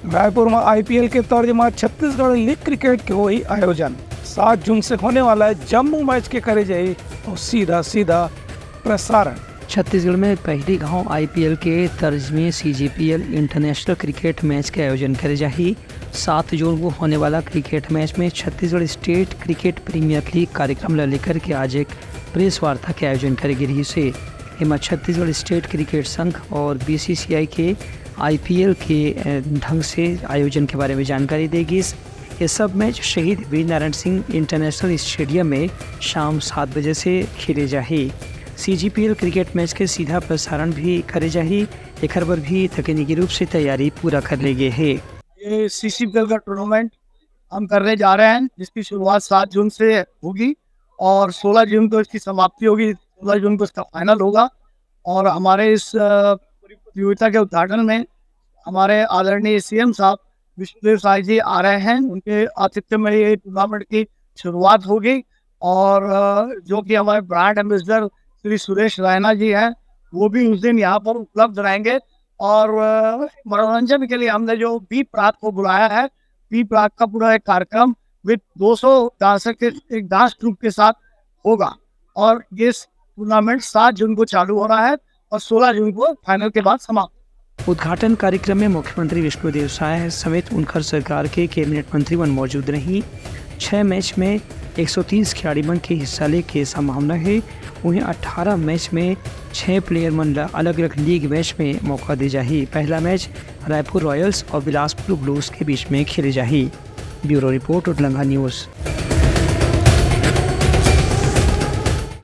रायपुर में आईपीएल के तर्ज में छत्तीसगढ़ लीग क्रिकेट के वही आयोजन 7 जून से होने वाला है। जम्मू मैच के करे जाए और सीधा सीधा प्रसारण। छत्तीसगढ़ में पहली गांव आईपीएल के तर्ज में सीजीपीएल इंटरनेशनल क्रिकेट मैच के आयोजन करे जाही। 7 जून को होने वाला क्रिकेट मैच में Chhattisgarh state cricket premier league कार्यक्रम ला लेकर के आज एक प्रेस वार्ता के आयोजन करेगी रही से। एमा छत्तीसगढ़ स्टेट क्रिकेट संघ और बीसीसीआई के आईपीएल के ढंग से आयोजन के बारे में जानकारी देगी। ये सब मैच शहीद वीर नारायण सिंह इंटरनेशनल स्टेडियम में शाम 7 बजे से खेले जाही। सीजीपीएल क्रिकेट मैच के सीधा प्रसारण भी करे जाही। एक बार भी तकनीकी रूप से तैयारी पूरा कर ली गई है। ये सीसीपीएल का टूर्नामेंट हम करने जा रहे हैं, जिसकी शुरुआत 7 जून से होगी और 16 जून को इसकी समाप्ति होगी। 16 जून को इसका फाइनल होगा और हमारे इस प्रतियोगिता के उद्घाटन में हमारे आदरणीय सीएम साहब विष्णुदेव साय जी आ रहे हैं। उनके आतिथ्य में ये टूर्नामेंट की शुरुआत होगी और जो कि हमारे ब्रांड एम्बेसडर श्री सुरेश रैना जी हैं, वो भी उस दिन यहाँ पर उपलब्ध रहेंगे। और मनोरंजन के लिए हमने जो बी प्राक को बुलाया है, बी प्राक का पूरा एक कार्यक्रम विद 200 डांसर के एक डांस ट्रूप के साथ होगा और ये टूर्नामेंट 7 जून को चालू हो रहा है और 16 जून को फाइनल के बाद समाप्त। उद्घाटन कार्यक्रम में मुख्यमंत्री विष्णुदेव साय समेत उनकर सरकार के कैबिनेट मंत्री वन मौजूद रही। 6 मैच में 130 खिलाड़ी मन के हिस्सा ले के संभावना है। उन्हें 18 मैच में 6 प्लेयर मन अलग अलग लीग मैच में मौका दी जाही। पहला मैच रायपुर रॉयल्स और बिलासपुर ब्लूज के बीच में खेले जाही। ब्यूरो रिपोर्ट उडलंगा न्यूज़।